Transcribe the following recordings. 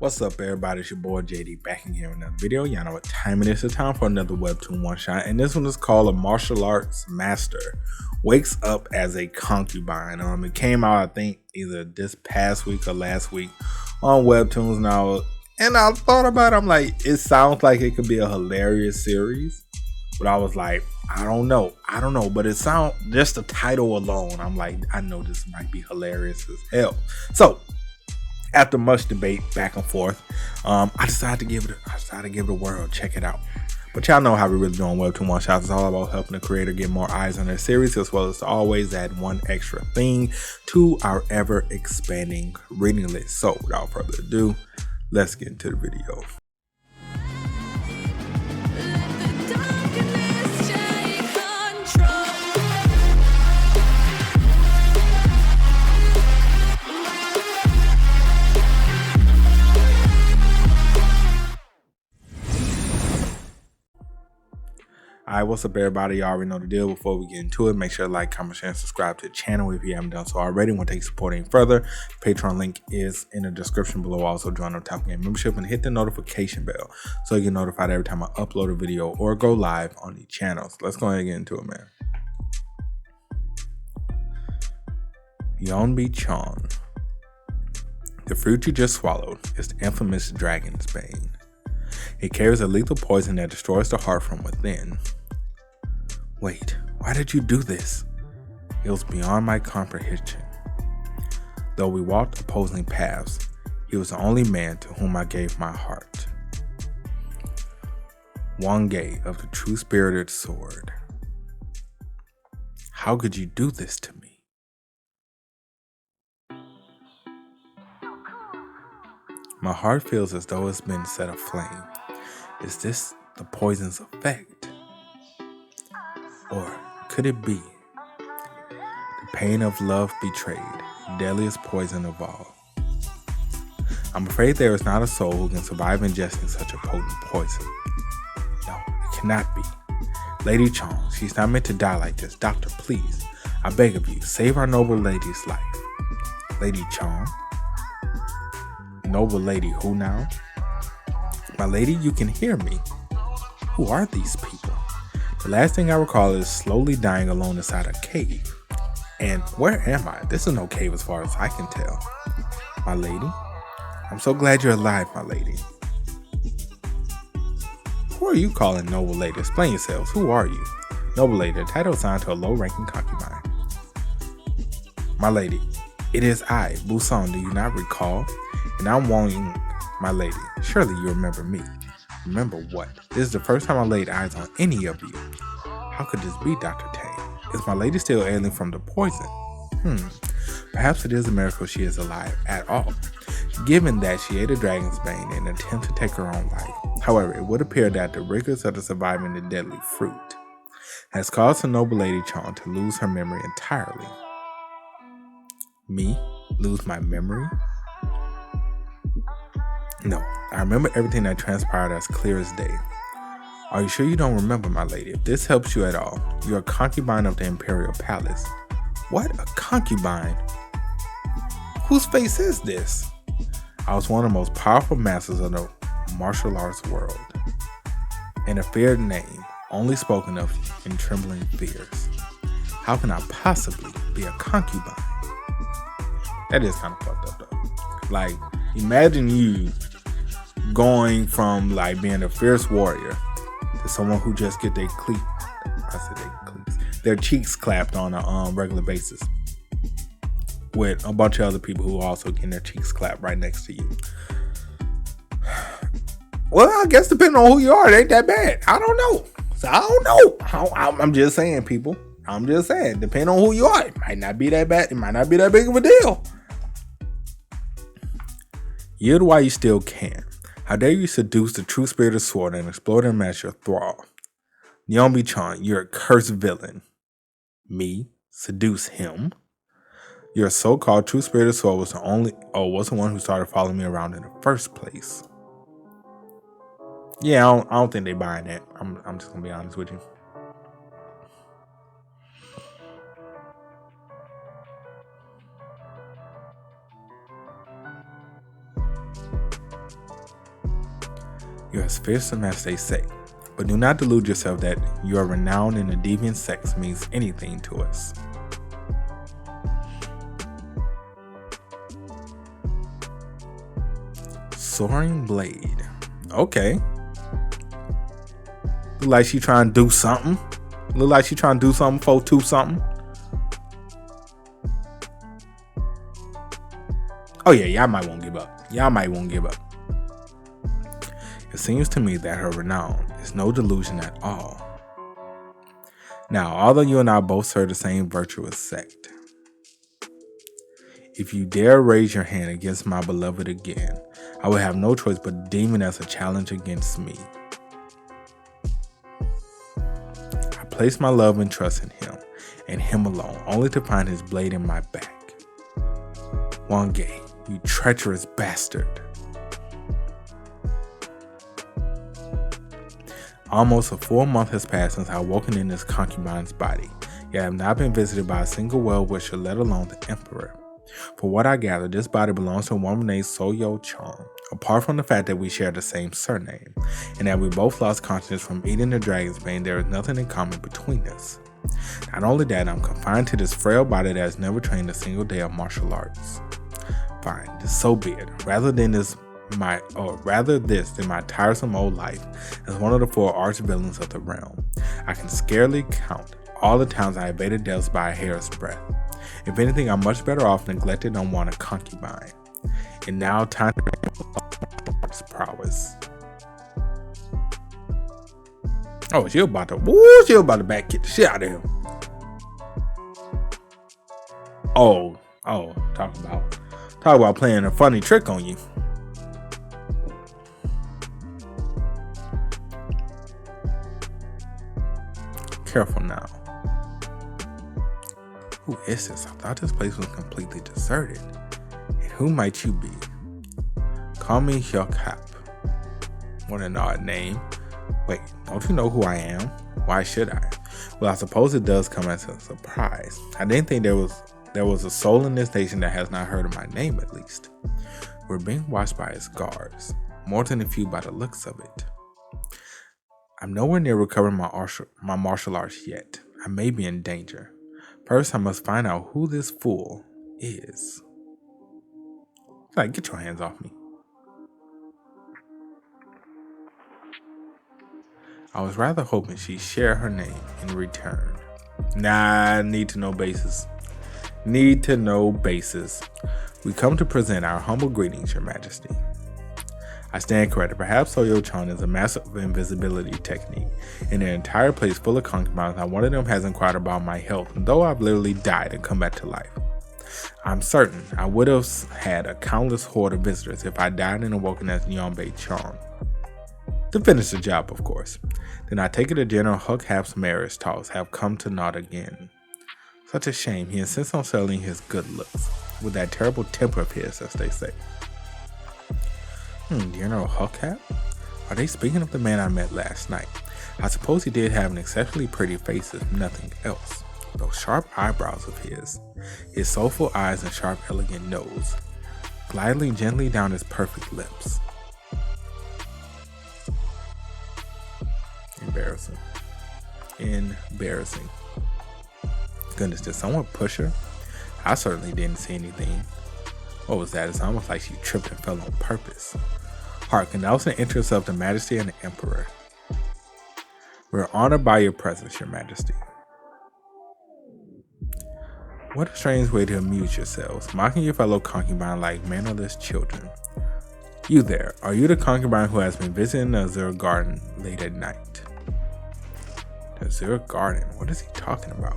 What's up, everybody? It's your boy JD back again with another video. Y'all know what time it is. It's time for another webtoon one shot, and this one is called A Martial Arts Master Wakes Up as a Concubine. It came out, I think, either this past week or last week on webtoons. And I thought about it. I'm like, it sounds like it could be a hilarious series, but I was like, I don't know. But it sounds, just the title alone, I'm like, I know this might be hilarious as hell. So after much debate back and forth, I decided to give it a whirl. Check it out. But y'all know how we really do on Webtoon One Shots. It's all about helping the creator get more eyes on their series, as well as to always add one extra thing to our ever expanding reading list. So without further ado, let's get into the video. Alright, what's up, everybody? You already know the deal. Before we get into it, make sure to like, comment, share, and subscribe to the channel if you haven't done so already. Want to take support any further, Patreon link is in the description below. Also join our Top Game membership and hit the notification bell so you get notified every time I upload a video or go live on the channels. Let's go ahead and get into it, man. Nyeonbi Cheon. The fruit you just swallowed is the infamous dragonsbane. It carries a lethal poison that destroys the heart from within. Wait, why did you do this? It was beyond my comprehension. Though we walked opposing paths, he was the only man to whom I gave my heart. Wonge of the true-spirited sword. How could you do this to me? My heart feels as though it's been set aflame. Is this the poison's effect? Or could it be the pain of love betrayed, deadliest poison of all? I'm afraid there is not a soul who can survive ingesting such a potent poison. No, it cannot be. Lady Cheon, she's not meant to die like this. Doctor, please, I beg of you, save our noble lady's life. Lady Cheon? Noble lady who now? My lady, you can hear me. Who are these people? The last thing I recall is slowly dying alone inside a cave. And where am I? This is no cave as far as I can tell. My lady? I'm so glad you're alive, my lady. Who are you calling noble lady? Explain yourselves. Who are you? Noble lady, the title assigned to a low-ranking concubine. My lady, it is I, Busan. Do you not recall? And I'm wanting, my lady, surely you remember me. Remember what? This is the first time I laid eyes on any of you. How could this be, Dr. Tang? Is my lady still ailing from the poison? Perhaps it is a miracle she is alive at all, given that she ate a dragonsbane in an attempt to take her own life. However, it would appear that the rigors of surviving the deadly fruit has caused the noble Lady Cheon to lose her memory entirely. Me? Lose my memory? No, I remember everything that transpired as clear as day. Are you sure you don't remember, my lady? If this helps you at all, you're a concubine of the imperial palace. What? A concubine? Whose face is this? I was one of the most powerful masters of the martial arts world, and a feared name only spoken of in trembling fears. How can I possibly be a concubine? That is kind of fucked up though. Like, imagine you going from like being a fierce warrior to someone who just get their cheeks clapped on a regular basis with a bunch of other people who are also getting their cheeks clapped right next to you. Well, I guess depending on who you are, it ain't that bad. I don't know. So I don't know. I'm just saying, people. I'm just saying, depending on who you are, it might not be that bad. It might not be that big of a deal. Yield while you still can. How dare you seduce the true spirit of sword and explode him as your thrall? Nyeonbi Cheon, you're a cursed villain. Me? Seduce him? Your so-called true spirit of sword was the one who started following me around in the first place. Yeah, I don't think they buying that. I'm just gonna be honest with you. You are as fearsome as they say, but do not delude yourself that you are renowned in the deviant sects means anything to us. Soaring blade. Okay. Look like she trying to do something. Look like she trying to do something 4-2 something. Oh yeah, y'all might won't give up. Y'all might won't give up. It seems to me that her renown is no delusion at all. Now, although you and I both serve the same virtuous sect, if you dare raise your hand against my beloved again, I will have no choice but deem it as a challenge against me. I place my love and trust in him, and him alone, only to find his blade in my back. Wangay, you treacherous bastard. Almost a full month has passed since I woken in this concubine's body, yet I have not been visited by a single well-wisher, let alone the emperor. For what I gather, this body belongs to a woman named Soyeo Cheon, apart from the fact that we share the same surname, and that we both lost consciousness from eating the dragonsbane. There is nothing in common between us. Not only that, I'm confined to this frail body that has never trained a single day of martial arts. Fine, so be it. Rather this than my tiresome old life as one of the 4 arch villains of the realm. I can scarcely count all the times I evaded death by a hair's breadth. If anything, I'm much better off neglected and want a concubine. And now time to prowess. Oh, she about to back kick the shit out of him. Oh, talk about playing a funny trick on you. Careful now. Who is this? I thought this place was completely deserted. And who might you be? Call me Hyuk. What an odd name. Wait, don't you know who I am? Why should I? Well, I suppose it does come as a surprise. I didn't think there was a soul in this nation that has not heard of my name, at least. We're being watched by its guards, more than a few by the looks of it. I'm nowhere near recovering my martial arts yet. I may be in danger. First, I must find out who this fool is. Like, get your hands off me. I was rather hoping she'd share her name in return. Nah, need to know basis. Need to know basis. We come to present our humble greetings, Your Majesty. I stand corrected. Perhaps Soyeo Cheon is a massive invisibility technique. In an entire place full of concubines, not one of them has inquired about my health, though I've literally died and come back to life. I'm certain I would have had a countless horde of visitors if I died and awoken as Nyeonbi Cheon. To finish the job, of course. Then I take it that General Huck-Hap's marriage talks have come to naught again. Such a shame. He insists on selling his good looks, with that terrible temper of his, as they say. General Huck-Hap? Are they speaking of the man I met last night? I suppose he did have an exceptionally pretty face, if nothing else. Those sharp eyebrows of his soulful eyes and sharp, elegant nose, gliding gently down his perfect lips. Embarrassing. Goodness, did someone push her? I certainly didn't see anything. What was that? It's almost like she tripped and fell on purpose. Hearken, that was in the interest of the Majesty and the Emperor. We're honored by your presence, Your Majesty. What a strange way to amuse yourselves, mocking your fellow concubine like mannerless children. You there, are you the concubine who has been visiting the Azure Garden late at night? The Azure Garden? What is he talking about?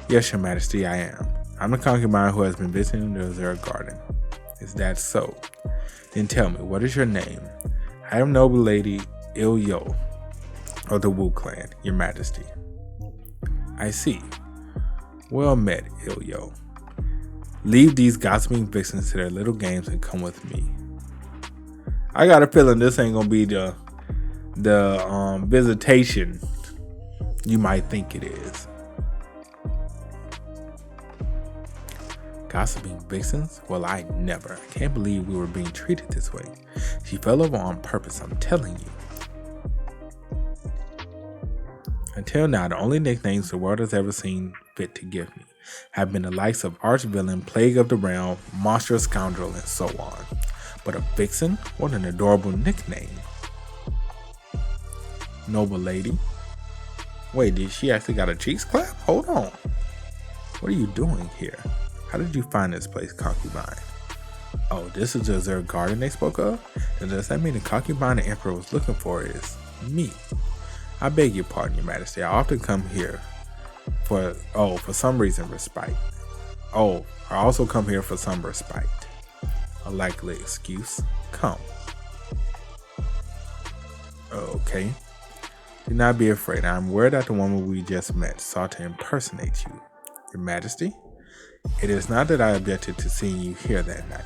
Yes, Your Majesty, I am. I'm the concubine who has been visiting the Azure Garden. Is that so? Then tell me, what is your name? I am Noble Lady Soyeo of the Wu clan, Your Majesty. I see. Well met, Soyeo. Leave these gossiping vixens to their little games and come with me. I got a feeling this ain't gonna be the visitation you might think it is. Gossiping vixens? Well, I never. I can't believe we were being treated this way. She fell over on purpose, I'm telling you. Until now, the only nicknames the world has ever seen fit to give me have been the likes of arch-villain, plague of the realm, monstrous scoundrel, and so on. But a vixen? What an adorable nickname. Noble Lady? Wait, did she actually got a cheeks clap? Hold on. What are you doing here? How did you find this place, Concubine? Oh, this is the Azure Garden they spoke of? Then does that mean the Concubine the Emperor was looking for is me? I beg your pardon, Your Majesty. I often come here for some reason, respite. Oh, I also come here for some respite. A likely excuse. Come. Okay. Do not be afraid. I am aware that the woman we just met sought to impersonate you. Your Majesty? It is not that I objected to seeing you here that night.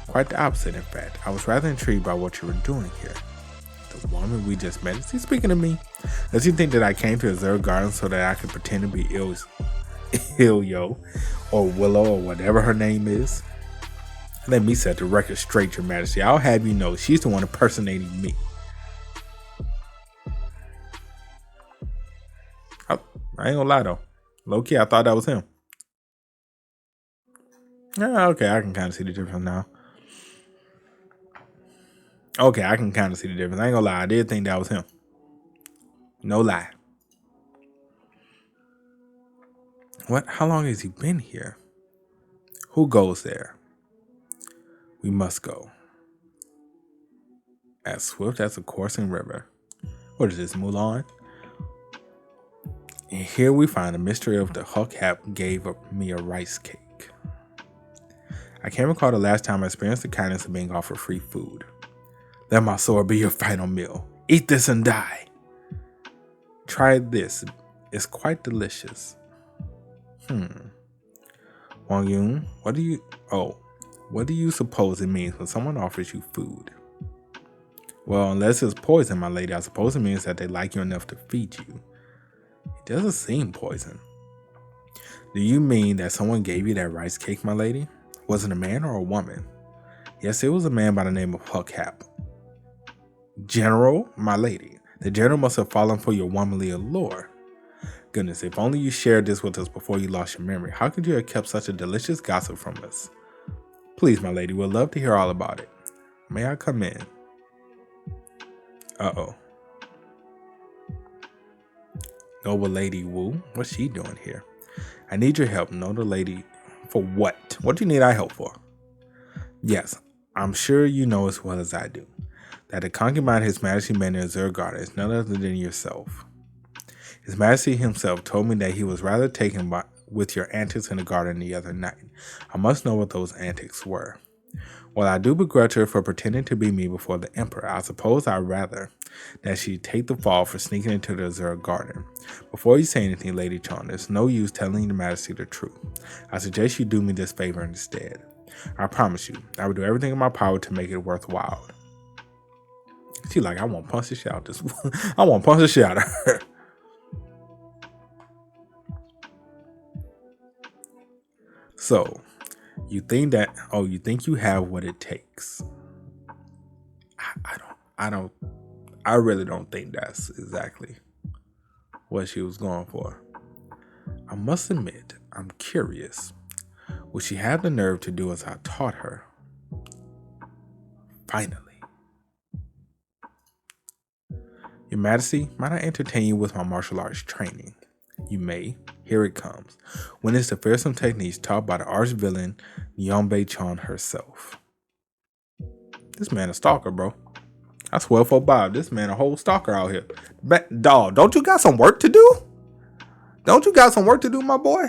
Quite the opposite, in fact. I was rather intrigued by what you were doing here. The woman we just met? Is he speaking to me? Does he think that I came to Azure Garden so that I could pretend to be Ilyo or Willow or whatever her name is? Let me set the record straight, Your Majesty. I'll have you know she's the one impersonating me. I ain't gonna lie though. Low key, I thought that was him. Okay, I can kind of see the difference now. Okay, I can kind of see the difference. I ain't gonna lie, I did think that was him. No lie. What? How long has he been here? Who goes there? We must go. As swift as a coursing river. What is this, Mulan? And here we find the mystery of the Huck Hap gave me a rice cake. I can't recall the last time I experienced the kindness of being offered free food. Let my sword be your final meal. Eat this and die. Try this. It's quite delicious. Wang Yun, what do you suppose it means when someone offers you food? Well, unless it's poison, my lady, I suppose it means that they like you enough to feed you. It doesn't seem poison. Do you mean that someone gave you that rice cake, my lady? Was it a man or a woman? Yes, it was a man by the name of Huck Hap. General, my lady, the general must have fallen for your womanly allure. Goodness, if only you shared this with us before you lost your memory. How could you have kept such a delicious gossip from us? Please, my lady, we'd love to hear all about it. May I come in? Uh-oh. Noble Lady Wu, what's she doing here? I need your help, Noble Lady. For what? What do you need our help for? Yes, I'm sure you know as well as I do that the concubine His Majesty met in Azure Garden is none other than yourself. His Majesty himself told me that he was rather taken with your antics in the garden the other night. I must know what those antics were. While I do begrudge her for pretending to be me before the Emperor, I suppose I'd rather that she take the fall for sneaking into the Azure Garden. Before you say anything, Lady Cheon, there's no use telling Your Majesty the truth. I suggest you do me this favor instead. I promise you, I will do everything in my power to make it worthwhile. She like, I won't punch the shit out this. I won't punch the shit out of her. So, you think you have what it takes? I really don't think that's exactly what she was going for. I must admit, I'm curious. Would she have the nerve to do as I taught her? Finally. Your Majesty, might I entertain you with my martial arts training? You may. Here it comes. When it's the fearsome techniques taught by the arch-villain Nyeonbi Cheon herself. This man a stalker, bro. I swear for Bob, this man a whole stalker out here. Dog, don't you got some work to do? Don't you got some work to do, my boy?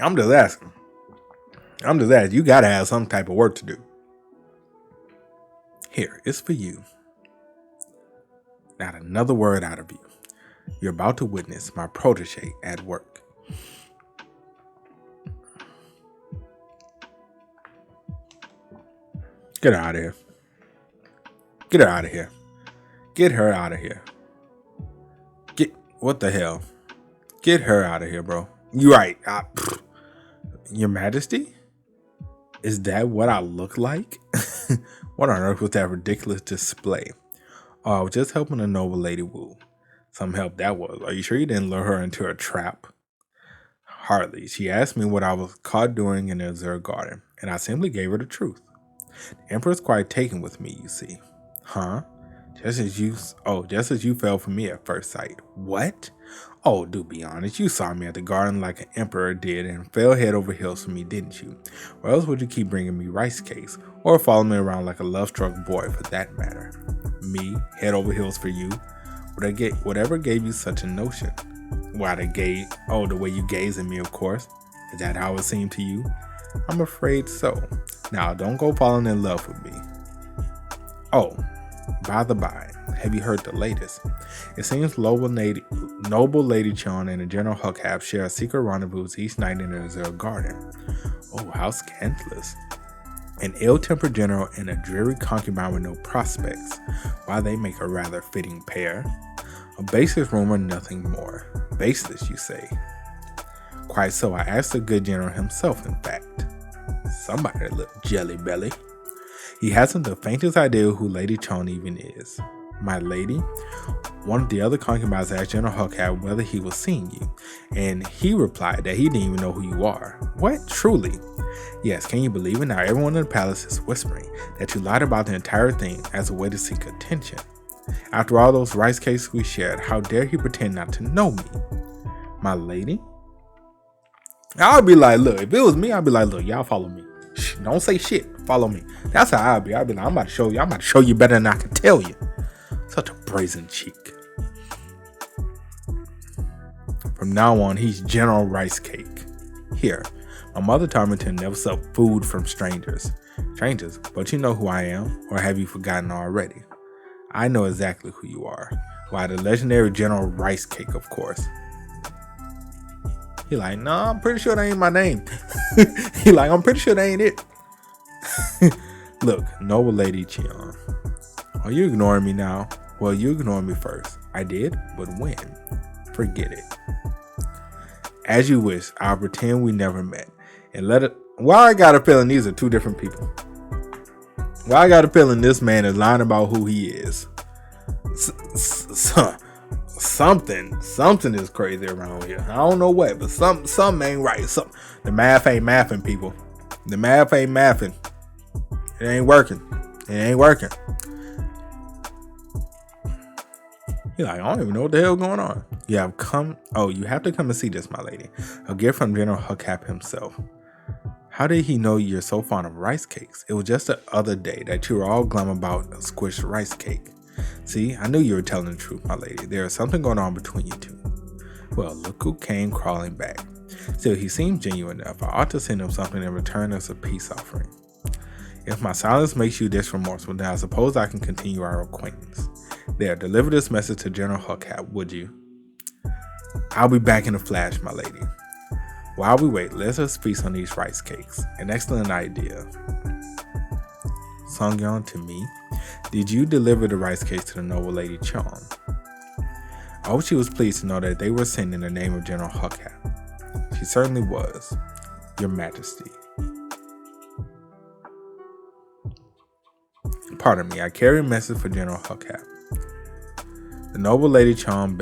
I'm just asking. You gotta have some type of work to do. Here, it's for you. Not another word out of you. You're about to witness my protege at work. Get her out of here. Get her out of here. Get her out of here. What the hell? Get her out of here, bro. You're right. Your Majesty? Is that what I look like? What on earth was that ridiculous display? Oh, I was just helping a noble lady woo. Some help that was. Are you sure you didn't lure her into a trap? Hardly. She asked me what I was caught doing in the Azure Garden, and I simply gave her the truth. The Emperor's quite taken with me, you see. Huh? Just as you fell for me at first sight. What? Oh, do be honest. You saw me at the garden like an emperor did and fell head over heels for me, didn't you? Or else would you keep bringing me rice cakes? Or follow me around like a love-struck boy, for that matter? Me? Head over heels for you? Whatever gave you such a notion? Why the way you gaze at me, of course. Is that how it seemed to you? I'm afraid so. Now, don't go falling in love with me. Oh, by the by, have you heard the latest? It seems Noble Lady Cheon and the General Huckhab share a secret rendezvous each night in the Azure Garden. Oh, how scandalous. An ill-tempered general and a dreary concubine with no prospects. Why, they make a rather fitting pair. A baseless rumor, nothing more. Baseless, you say? Quite so. I asked the good general himself, in fact. Somebody look jelly belly. He hasn't the faintest idea who Lady Cheon even is. My lady? One of the other concubines asked General Huckhab whether he was seeing you, and he replied that he didn't even know who you are. What? Truly? Yes, can you believe it? Now everyone in the palace is whispering that you lied about the entire thing as a way to seek attention. After all those rice cakes we shared, how dare he pretend not to know me? My lady? I'll be like, look, if it was me, I'd be like, look, y'all follow me. Shh, don't say shit. Follow me. That's how I'd be. I'd be like, I'm about to show you better than I can tell you. Such a brazen cheek. From now on, he's General Rice Cake. Here, my mother taught me to never sell food from strangers. Strangers, but you know who I am, or have you forgotten already? I know exactly who you are. Why, the legendary General Rice Cake, of course. He like, no, I'm pretty sure that ain't my name. He like, I'm pretty sure that ain't it. Look, Noble Lady Cheon. Are you ignoring me now? Well, you ignored me first. I did, but when? Forget it. As you wish, I'll pretend we never met. And let it. Why I got a feeling these are two different people. Why I got a feeling this man is lying about who he is. Something is crazy around here. I don't know what, but something ain't right. The math ain't mathing, people. The math ain't mathing. It ain't working. It ain't working. You're like, I don't even know what the hell going on. You have to come and see this, my lady. A gift from General Huckhab himself. How did he know you're so fond of rice cakes? It was just the other day that you were all glum about a squished rice cake. See, I knew you were telling the truth, my lady. There is something going on between you two. Well, look who came crawling back. Still, he seemed genuine enough. I ought to send him something in return as a peace offering. If my silence makes you this remorseful, then I suppose I can continue our acquaintance. There, deliver this message to General Huckhab, would you? I'll be back in a flash, my lady. While we wait, let us feast on these rice cakes. An excellent idea. Sungyeon, to me, did you deliver the rice cakes to the Noble Lady Cheon? I hope she was pleased to know that they were sent in the name of General Huckhab. She certainly was, Your Majesty. Pardon me, I carry a message for General Huckhab. The Noble Lady Cheon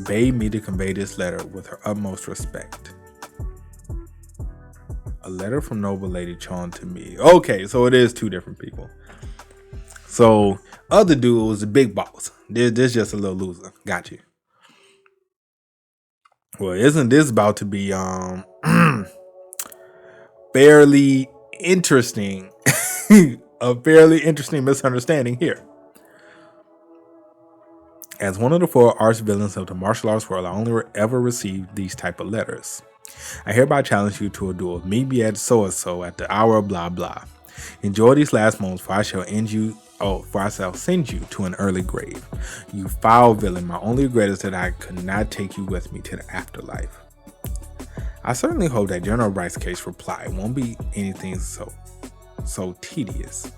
bade me to convey this letter with her utmost respect. A letter from Noble Lady Cheon to me. Okay, so it is two different people. So, other dude was the big boss. This just a little loser. Got you. Well, isn't this about to be fairly interesting? A fairly interesting misunderstanding here. As one of the 4 arch villains of the martial arts world, I only ever received these type of letters. I hereby challenge you to a duel of me be at so-and-so at the hour of blah blah. Enjoy these last moments, for I shall send you to an early grave. You foul villain, my only regret is that I could not take you with me to the afterlife. I certainly hope that General Rice Cake's reply won't be anything so tedious.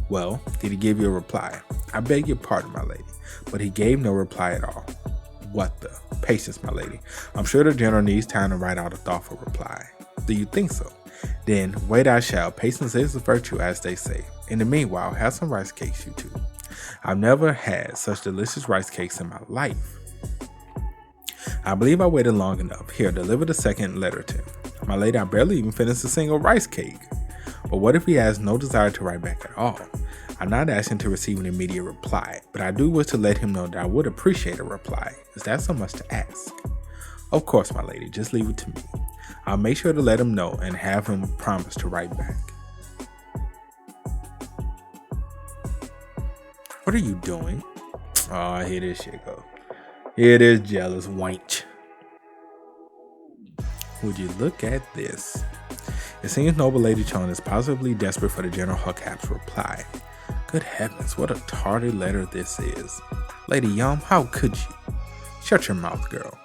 Well, did he give you a reply? I beg your pardon, my lady, but he gave no reply at all. What the Patience, my lady. I'm sure the general needs time to write out a thoughtful reply. Do you think so? Then wait I shall. Patience is a virtue, as they say. In the meanwhile, have some rice cakes, you two. I've never had such delicious rice cakes in my life. I believe I waited long enough. Here, deliver the second letter to him. My lady, I barely even finished a single rice cake. But what if he has no desire to write back at all? I'm not asking to receive an immediate reply, but I do wish to let him know that I would appreciate a reply. Is that so much to ask? Of course, my lady, just leave it to me. I'll make sure to let him know and have him promise to write back. What are you doing? Oh, here this shit go. Here it is, jealous wench. Would you look at this? It seems Noble Lady Cheon is positively desperate for the General Huckap's reply. Good heavens, what a tardy letter this is. Lady Yum, how could you? Shut your mouth, girl.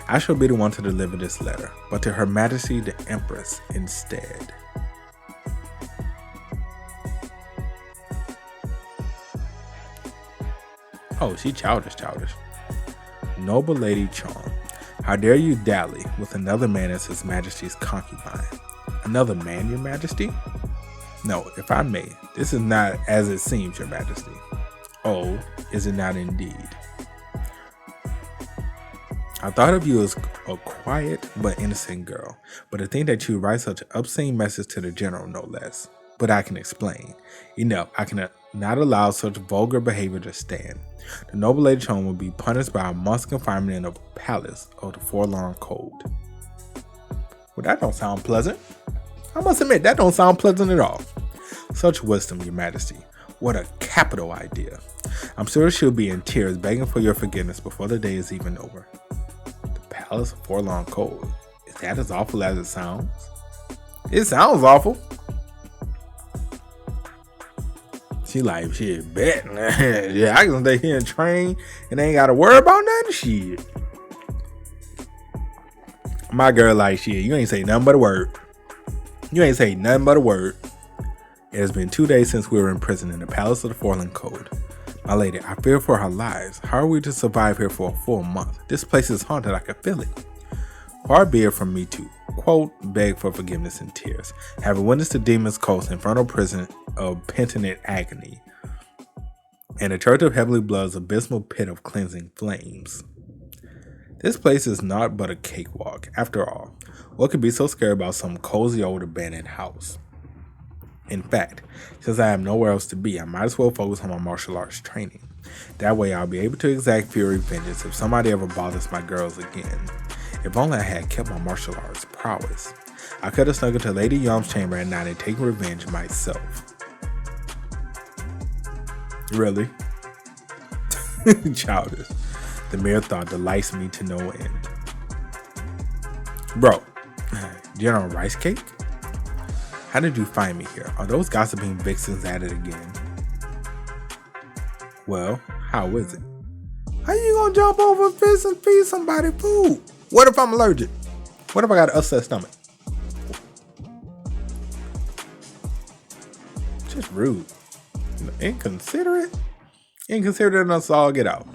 I shall be the one to deliver this letter, but to Her Majesty the Empress instead. Oh, she childish. Noble Lady Cheon, how dare you dally with another man as His Majesty's concubine? Another man, Your Majesty? No, if I may, this is not as it seems, Your Majesty. Oh, is it not indeed? I thought of you as a quiet but innocent girl, but to think that you write such an obscene message to the general, no less. But I can explain. I can not allow such vulgar behavior to stand. The Noble Lady Cheon will be punished by a month's confinement in a palace of the forlorn cold. Well, that don't sound pleasant. I must admit, that don't sound pleasant at all. Such wisdom, Your Majesty. What a capital idea. I'm sure she'll be in tears begging for your forgiveness before the day is even over. The palace of forlorn cold. Is that as awful as it sounds? It sounds awful. She like, shit, bet. Yeah, I can stay here and train and ain't got to worry about nothing. Shit. My girl like, shit, you ain't say nothing but a word. You ain't say nothing but a word. It has been 2 days since we were in prison in the Palace of the Fallen Cold. My lady, I fear for our lives. How are we to survive here for a full month? This place is haunted. I can feel it. Far be it from me to, quote, beg for forgiveness in tears, having witnessed the demon's coast infernal prison of penitent agony, and the Church of Heavenly Blood's abysmal pit of cleansing flames. This place is not but a cakewalk. After all, what could be so scary about some cozy old abandoned house? In fact, since I have nowhere else to be, I might as well focus on my martial arts training. That way I'll be able to exact fury vengeance if somebody ever bothers my girls again. If only I had kept my martial arts prowess. I could have snuck into Lady Yum's chamber at night and taken revenge myself. Really? Childish. The mere thought delights me to no end. Bro, General Rice Cake? How did you find me here? Are those gossiping vixens at it again? Well, how is it? How you gonna jump over a fence and feed somebody food? What if I'm allergic? What if I got an upset stomach? Just rude. Inconsiderate? Inconsiderate enough, all get out.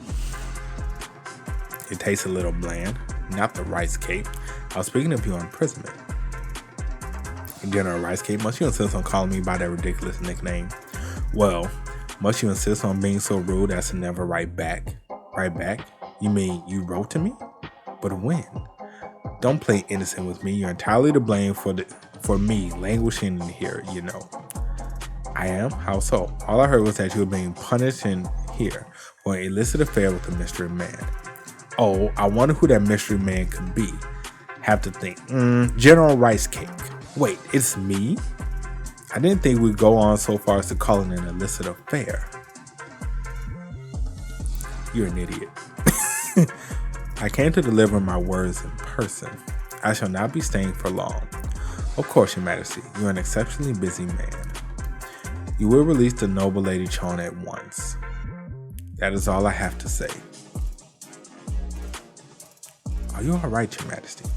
It tastes a little bland. Not the rice cake. I was speaking of your imprisonment. General Rice Cake, must you insist on calling me by that ridiculous nickname? Well, must you insist on being so rude as to never write back? Write back? You mean you wrote to me? But when? Don't play innocent with me. You're entirely to blame for me languishing in here, you know. I am? How so? All I heard was that you were being punished in here for an illicit affair with a mystery man. Oh, I wonder who that mystery man could be. Have to think. General Rice Cake. Wait, it's me? I didn't think we'd go on so far as to call it an illicit affair. You're an idiot. I came to deliver my words in person. I shall not be staying for long. Of course, Your Majesty, you're an exceptionally busy man. You will release the Noble Lady Cheon at once. That is all I have to say. Are you alright, Your Majesty?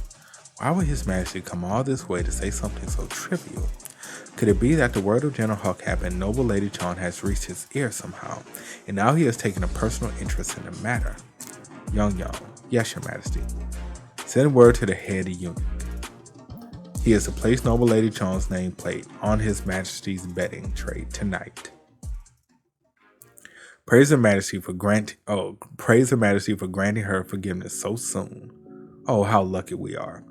Why would His Majesty come all this way to say something so trivial? Could it be that the word of General Huckap and Noble Lady Cheon has reached his ear somehow, and now he has taken a personal interest in the matter? Young, Yes, your majesty. Send word to the head eunuch. He is to place Noble Lady Cheon's nameplate on his majesty's betting tray tonight. Praise her majesty for granting her forgiveness so soon. Oh, how lucky we are.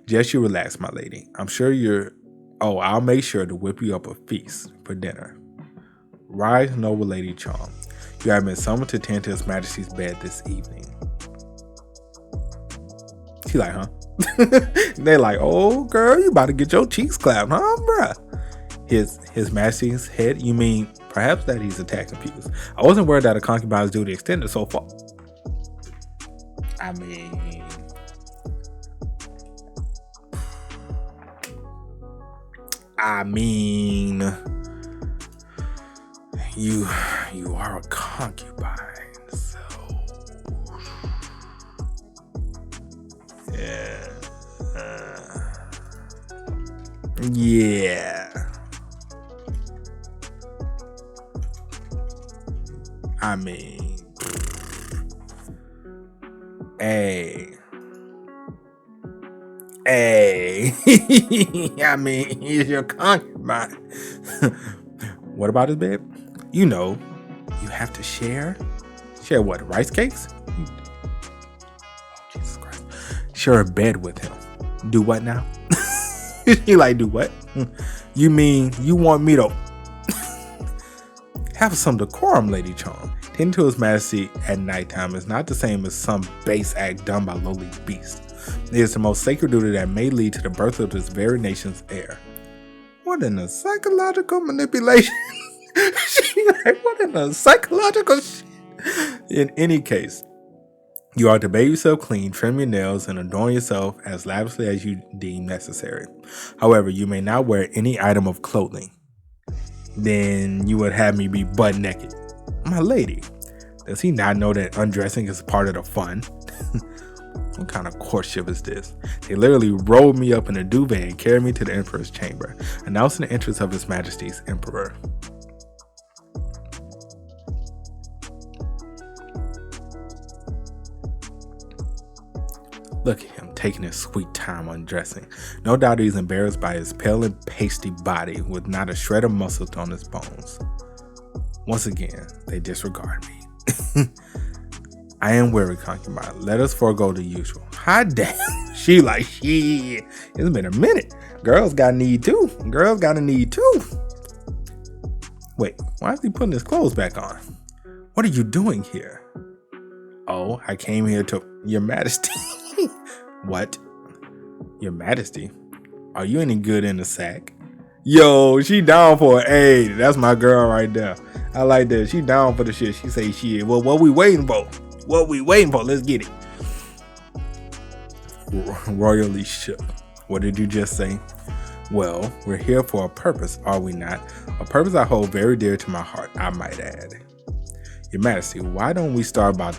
Just you relax, my lady. I'll make sure to whip you up a feast for dinner. Rise, Noble Lady Cheon. You have been summoned to tend to his majesty's bed this evening. She like, huh? They like, oh girl, you about to get your cheeks clapped, huh, bruh? His majesty's head? You mean perhaps that he's a tad confused? I wasn't worried that a concubine's duty extended so far. I mean, you are a concubine, so yeah. I mean, hey. I mean, he's your concubine. What about his bed? You know, you have to share. Share what? Rice cakes? Oh, Jesus Christ. Share a bed with him. Do what now? He like, do what? You mean you want me to have some decorum, Lady Cheon? Tending to his majesty at nighttime is not the same as some base act done by lowly beasts. It is the most sacred duty that may lead to the birth of this very nation's heir. What in a psychological manipulation? What in a psychological shit? In any case, you are to bathe yourself clean, trim your nails, and adorn yourself as lavishly as you deem necessary. However, you may not wear any item of clothing. Then you would have me be butt naked. My lady, does he not know that undressing is part of the fun? What kind of courtship is this? They literally rolled me up in a duvet and carried me to the emperor's chamber, announcing the entrance of his majesty's emperor. Look at him taking his sweet time undressing. No doubt he's embarrassed by his pale and pasty body with not a shred of muscle on his bones. Once again, they disregard me. I am weary, concubine. Let us forego the usual. Hot damn. She like, shit. It's been a minute. Girls got a need too. Girls got a need too. Wait, why is he putting his clothes back on? What are you doing here? Oh, I came here to your majesty. What? Your majesty? Are you any good in the sack? Yo, she down for it. Hey, that's my girl right there. I like that. She down for the shit. She say shit. Well, what we waiting for? What we waiting for? Let's get it. Royally shook. What did you just say? Well, we're here for a purpose, are we not? A purpose I hold very dear to my heart, I might add. Your Majesty, why don't we start by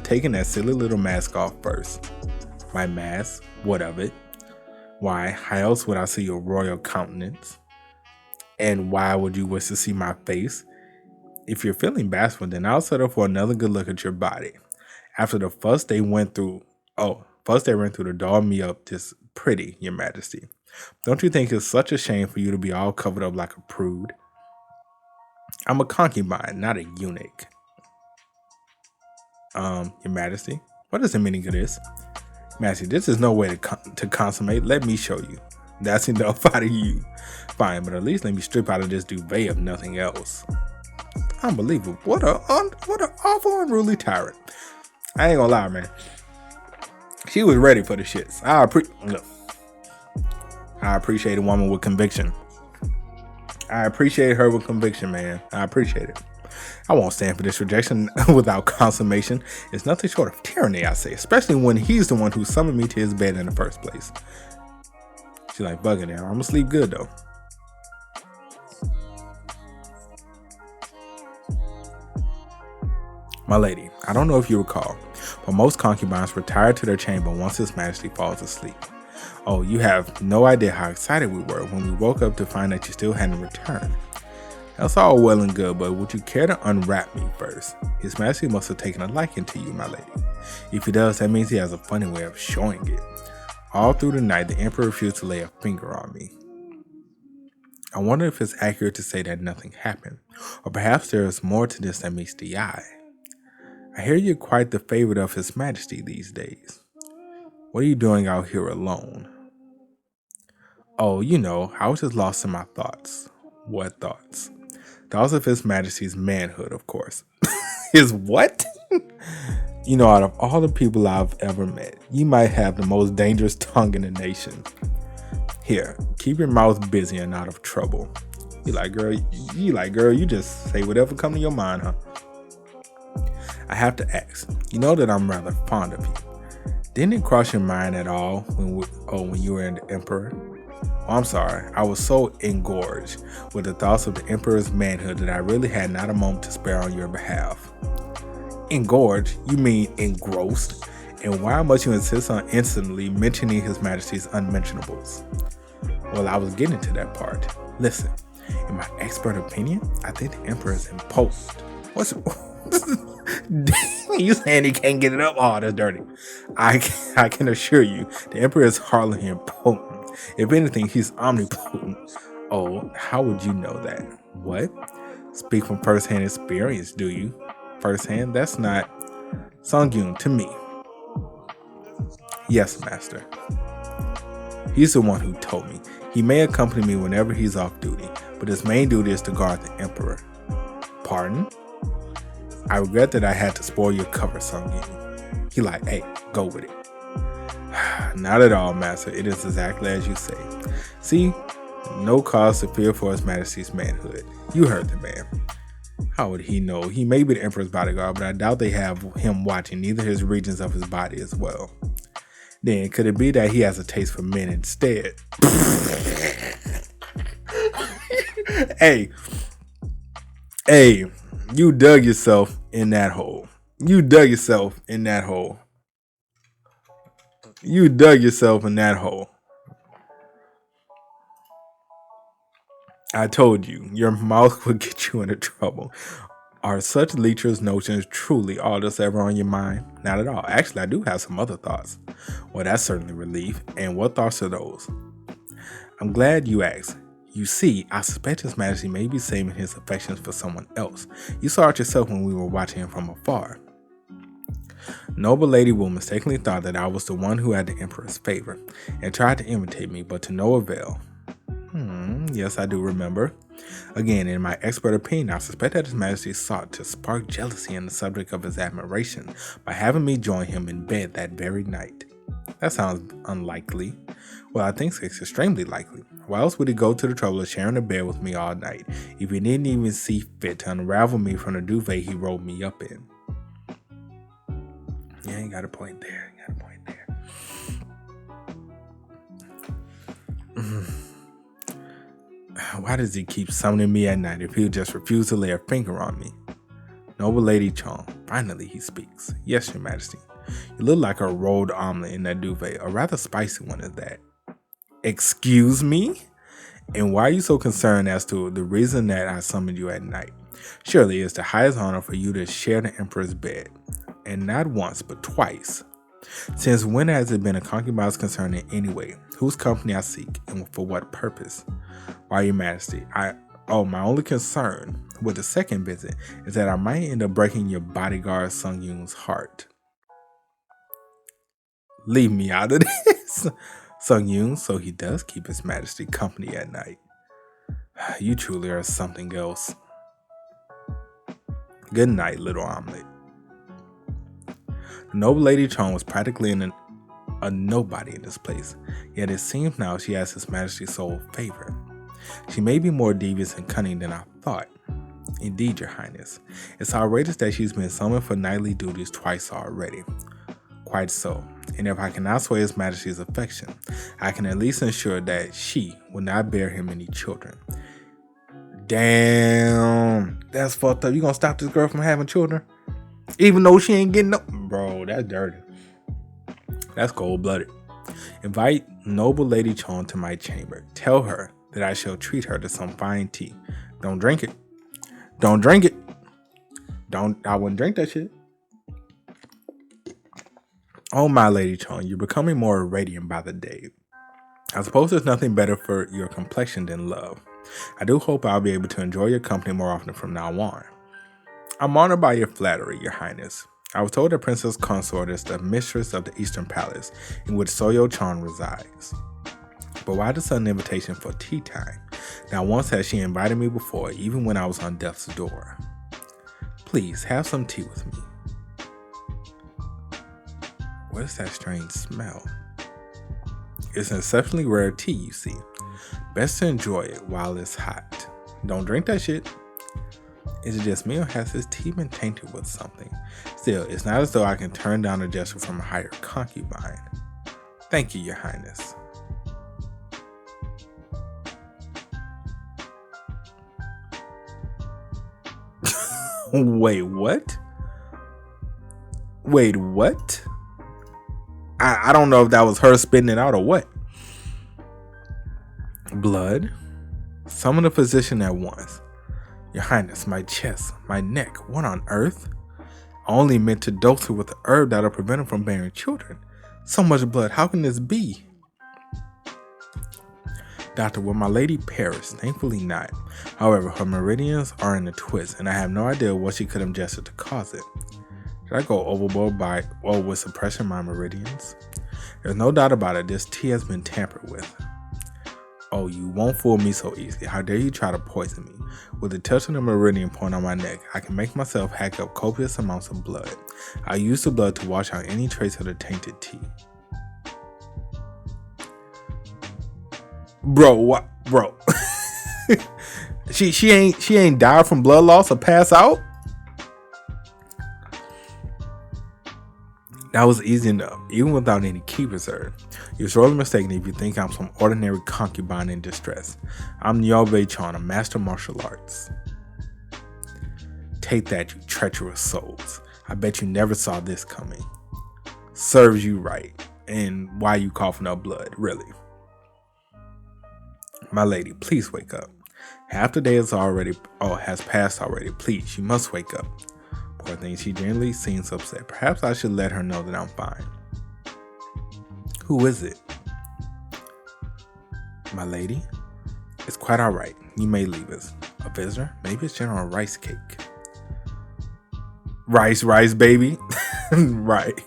taking that silly little mask off first? My mask? What of it? Why, how else would I see your royal countenance? And why would you wish to see my face? If you're feeling bashful, then I'll settle for another good look at your body. After the fuss they went through, to doll me up this pretty, Your Majesty. Don't you think it's such a shame for you to be all covered up like a prude? I'm a concubine, not a eunuch. Your Majesty, what is the meaning of this? Majesty, this is no way to consummate. Let me show you. That's enough out of you. Fine, but at least let me strip out of this duvet if nothing else. Unbelievable. What an awful unruly tyrant. I ain't gonna lie, man. She was ready for the shits. I appreciate a woman with conviction. I appreciate her with conviction, man. I appreciate it. I won't stand for this rejection without consummation. It's nothing short of tyranny, I say, especially when he's the one who summoned me to his bed in the first place. She's like, bugging now. I'm gonna sleep good though. My lady, I don't know if you recall, but most concubines retire to their chamber once His Majesty falls asleep. Oh, you have no idea how excited we were when we woke up to find that you still hadn't returned. That's all well and good, but would you care to unwrap me first? His Majesty must have taken a liking to you, my lady. If he does, that means he has a funny way of showing it. All through the night, the Emperor refused to lay a finger on me. I wonder if it's accurate to say that nothing happened, or perhaps there is more to this than meets the eye. I hear you're quite the favorite of His Majesty these days. What are you doing out here alone? Oh, I was just lost in my thoughts. What thoughts? Thoughts of His Majesty's manhood, of course. His what? Out of all the people I've ever met, you might have the most dangerous tongue in the nation. Here, keep your mouth busy and out of trouble. You like, girl, you just say whatever come to your mind, huh? I have to ask, you know that I'm rather fond of you. Didn't it cross your mind at all when you were in the Emperor? Oh, I'm sorry, I was so engorged with the thoughts of the Emperor's manhood that I really had not a moment to spare on your behalf. Engorged? You mean engrossed? And why must you insist on instantly mentioning His Majesty's unmentionables? Well, I was getting to that part. Listen, in my expert opinion, I think the Emperor is imposed. What's you saying he can't get it up? Oh, that's dirty. I can assure you, the Emperor is hardly impotent. If anything, he's omnipotent. Oh, how would you know that? What? Speak from first-hand experience, do you? First-hand? That's not Sungyun to me. Yes, master. He's the one who told me. He may accompany me whenever he's off duty, but his main duty is to guard the Emperor. Pardon? I regret that I had to spoil your cover, Sungyun. He like, hey, go with it. Not at all, master. It is exactly as you say. See, no cause to fear for His Majesty's manhood. You heard the man. How would he know? He may be the Emperor's bodyguard, but I doubt they have him watching neither his regions of his body as well. Then, could it be that he has a taste for men instead? Hey, you dug yourself in that hole. You dug yourself in that hole. You dug yourself in that hole. I told you, your mouth would get you into trouble. Are such lecherous notions truly all that's ever on your mind? Not at all. Actually, I do have some other thoughts. Well, that's certainly relief. And what thoughts are those? I'm glad you asked. You see, I suspect His Majesty may be saving his affections for someone else. You saw it yourself when we were watching him from afar. Noble Lady will mistakenly thought that I was the one who had the Emperor's favor and tried to imitate me, but to no avail. Yes, I do remember. Again, in my expert opinion, I suspect that His Majesty sought to spark jealousy in the subject of his admiration by having me join him in bed that very night. That sounds unlikely. Well, I think it's extremely likely. Why else would he go to the trouble of sharing a bed with me all night if he didn't even see fit to unravel me from the duvet he rolled me up in? Yeah, you got a point there. Why does he keep summoning me at night if he'll just refuse to lay a finger on me? Noble Lady Cheon, finally he speaks. Yes, Your Majesty. You look like a rolled omelet in that duvet, a rather spicy one at that. Excuse me? And why are you so concerned as to the reason that I summoned you at night? Surely it's the highest honor for you to share the Emperor's bed. And not once, but twice. Since when has it been a concubine's concern in any way? Whose company I seek, and for what purpose? Why, Your Majesty, my only concern with the second visit is that I might end up breaking your bodyguard Sungyun's heart. Leave me out of this. Sungyun, so he does keep His Majesty company at night. You truly are something else. Good night, little omelet. The Noble Lady Cheon was practically a nobody in this place, yet it seems now she has His Majesty's sole favor. She may be more devious and cunning than I thought. Indeed, Your Highness. It's outrageous that she's been summoned for nightly duties twice already. Quite so, and if I cannot sway His Majesty's affection, I can at least ensure that she will not bear him any children. Damn, that's fucked up. You gonna stop this girl from having children? Even though she ain't getting no... Bro, that's dirty. That's cold-blooded. Invite Noble Lady Cheon to my chamber. Tell her that I shall treat her to some fine tea. Don't drink it. Don't drink it. I wouldn't drink that shit. Oh, my Lady Cheon, you're becoming more radiant by the day. I suppose there's nothing better for your complexion than love. I do hope I'll be able to enjoy your company more often from now on. I'm honored by your flattery, Your Highness. I was told that Princess Consort is the mistress of the Eastern Palace, in which Soyeo Cheon resides. But why the sudden invitation for tea time? Now once has she invited me before, even when I was on death's door. Please, have some tea with me. What is that strange smell? It's an exceptionally rare tea, you see. Best to enjoy it while it's hot. Don't drink that shit. Is it just me, or has this tea been tainted with something? Still, it's not as though I can turn down a gesture from a higher concubine. Thank you, Your Highness. Wait, what? Wait, what? I don't know if that was her spitting it out or what. Blood? Summon a physician at once. Your Highness, my chest, my neck, what on earth? I only meant to dose her with a herb that'll prevent him from bearing children. So much blood, how can this be? Doctor, will my lady perish? Thankfully not. However, her meridians are in a twist, and I have no idea what she could have ingested to cause it. Did I go overboard with suppressing my meridians? There's no doubt about it, this tea has been tampered with. Oh, you won't fool me so easily. How dare you try to poison me? With the touch of the meridian point on my neck, I can make myself hack up copious amounts of blood. I use the blood to wash out any trace of the tainted tea. Bro, what? Bro. she ain't died from blood loss or pass out? That was easy enough, even without any key reserve. You're sorely mistaken if you think I'm some ordinary concubine in distress. I'm Nyeonbi Cheon, a master of martial arts. Take that, you treacherous souls. I bet you never saw this coming. Serves you right. And why you coughing up blood, really? My lady, please wake up. Half the day has passed already. Please, you must wake up. Poor thing, she generally seems upset. Perhaps I should let her know that I'm fine. Who is it? My lady? It's quite alright. You may leave us. A visitor? Maybe it's General Rice Cake. Rice, baby. Right.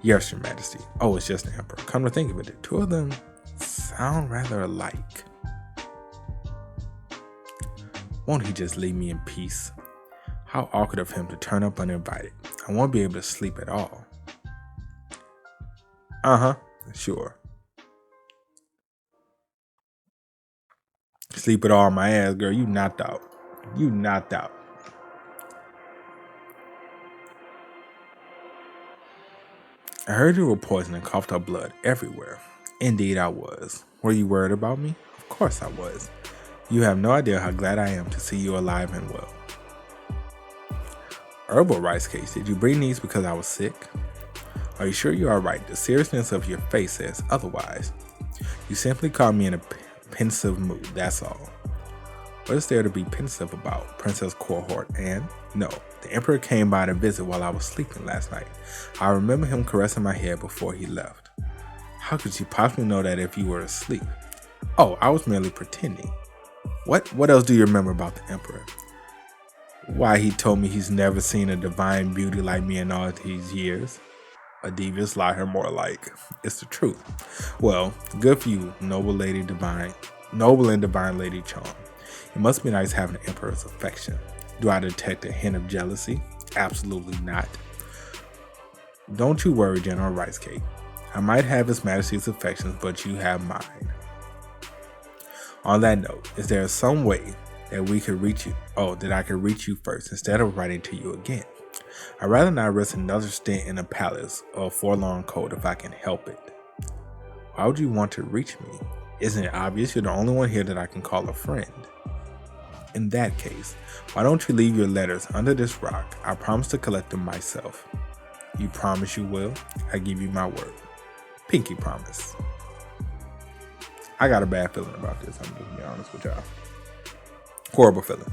Yes, Your Majesty. Oh, it's just the Emperor. Come to think of it, the two of them sound rather alike. Won't he just leave me in peace? How awkward of him to turn up uninvited. I won't be able to sleep at all. Sure. Sleep it all on my ass, girl. You knocked out. I heard you were poisoned and coughed up blood everywhere. Indeed I was. Were you worried about me? Of course I was. You have no idea how glad I am to see you alive and well. Herbal rice cakes, did you bring these because I was sick? Are you sure you are right? The seriousness of your face says otherwise. You simply caught me in a pensive mood, that's all. What is there to be pensive about, Princess Cohort? And no, the Emperor came by to visit while I was sleeping last night. I remember him caressing my head before he left. How could you possibly know that if you were asleep? Oh, I was merely pretending. What else do you remember about the Emperor? Why, he told me he's never seen a divine beauty like me in all these years. A devious liar, more like. It's the truth. Well, good for you, noble and divine Lady Cheon. It must be nice having an Emperor's affection. Do I detect a hint of jealousy? Absolutely not. Don't you worry, General Rice Cake. I might have His Majesty's affections, but you have mine. On that note, is there some way that we could reach you? Oh, that I could reach you first instead of writing to you again? I'd rather not risk another stint in a palace or a forlorn cold if I can help it. Why would you want to reach me? Isn't it obvious you're the only one here that I can call a friend? In that case, why don't you leave your letters under this rock? I promise to collect them myself. You promise you will? I give you my word. Pinky promise. I got a bad feeling about this. I'm just gonna be honest with y'all. Horrible feeling.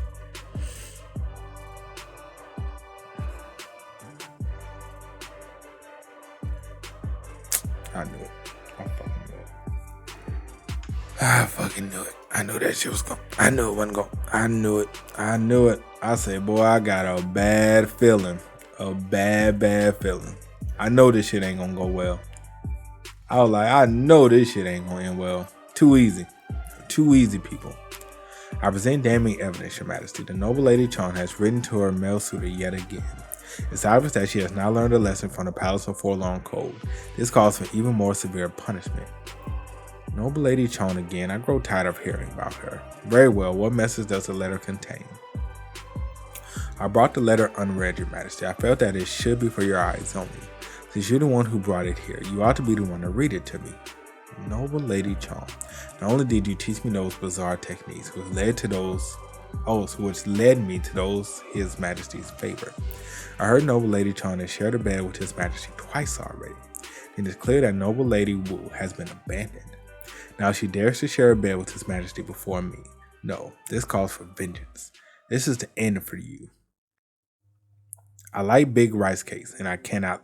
I fucking knew it. I knew that shit was going. I knew it wasn't going. I knew it. I knew it. I said, boy, I got a bad feeling. A bad feeling. I know this shit ain't gonna go well. I was like, I know this shit ain't gonna end well. Too easy. Too easy, people. I present damning evidence, Your Majesty. The Noble Lady Cheon has written to her male suitor yet again. It's obvious that she has not learned a lesson from the Palace of Forlorn Code. This calls for even more severe punishment. Noble Lady Cheon again. I grow tired of hearing about her. Very well, what message does the letter contain? I brought the letter unread, Your Majesty. I felt that it should be for your eyes only. Since you're the one who brought it here, you ought to be the one to read it to me. Noble Lady Cheon, not only did you teach me those bizarre techniques, which led me to those His Majesty's favor. I heard Noble Lady Cheon has shared a bed with His Majesty twice already. It is clear that Noble Lady Wu has been abandoned. Now she dares to share a bed with His Majesty before me. No, this calls for vengeance. This is the end for you. I like big rice cakes, and I cannot.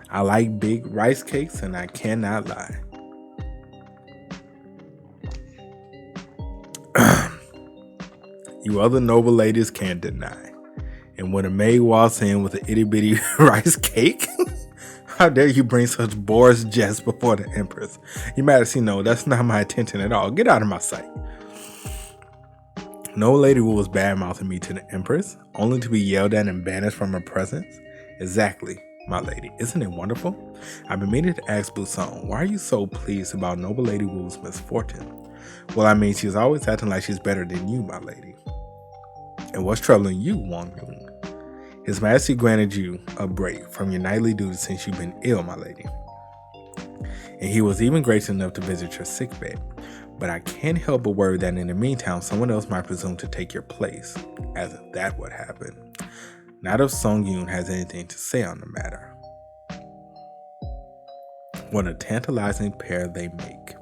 I like big rice cakes, and I cannot lie. You other noble ladies can't deny. And when a maid walks in with an itty bitty rice cake, how dare you bring such boorish jest before the Empress? Your Majesty, no, that's not my intention at all. Get out of my sight. Noble Lady Wu was bad-mouthing me to the Empress, only to be yelled at and banished from her presence. Exactly, my lady. Isn't it wonderful? I've been meaning to ask Busong, why are you so pleased about Noble Lady Wu's misfortune? Well, I mean, she's always acting like she's better than you, my lady. And what's troubling you, Wang Yun? His Majesty granted you a break from your nightly duties since you've been ill, my lady. And he was even gracious enough to visit your sickbed. But I can't help but worry that in the meantime, someone else might presume to take your place, as if that would happen. Not if Song Yoon has anything to say on the matter. What a tantalizing pair they make.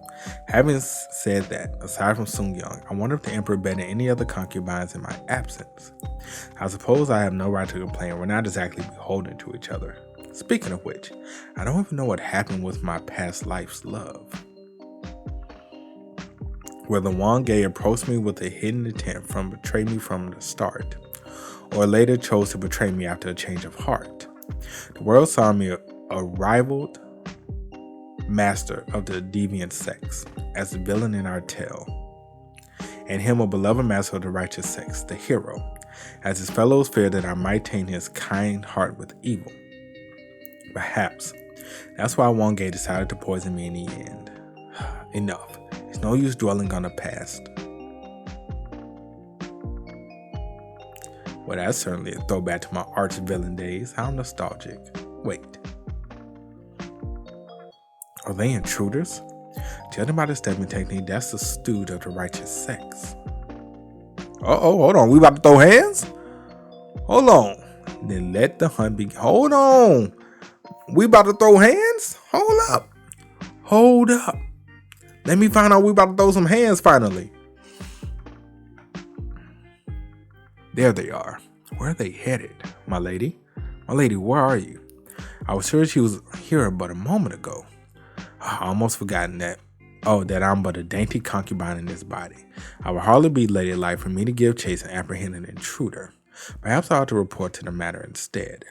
Having said that, aside from Sung Young, I wonder if the Emperor bedded any other concubines in my absence. I suppose I have no right to complain. We're not exactly beholden to each other. Speaking of which, I don't even know what happened with my past life's love. Whether Wang Gae approached me with a hidden intent from betray me from the start, or later chose to betray me after a change of heart. The world saw me a rivaled master of the deviant sects as the villain in our tale, and him a beloved master of the righteous sects, the hero, as his fellows feared that I might taint his kind heart with evil. Perhaps that's why Wang Gae decided to poison me in the end. Enough. It's no use dwelling on the past. Well, that's certainly a throwback to my arch villain days. How nostalgic. Wait. Are they intruders? Judging by the stepping technique, that's the steward of the righteous sects. Hold on. We about to throw hands? Hold on. Then let the hunt begin. Hold on. We about to throw hands? Hold up. Let me find out we about to throw some hands finally. There they are. Where are they headed, my lady? My lady, where are you? I was sure she was here but a moment ago. I almost forgotten that. That I'm but a dainty concubine in this body. I would hardly be ladylike for me to give chase and apprehend an intruder. Perhaps I ought to report to the matter instead.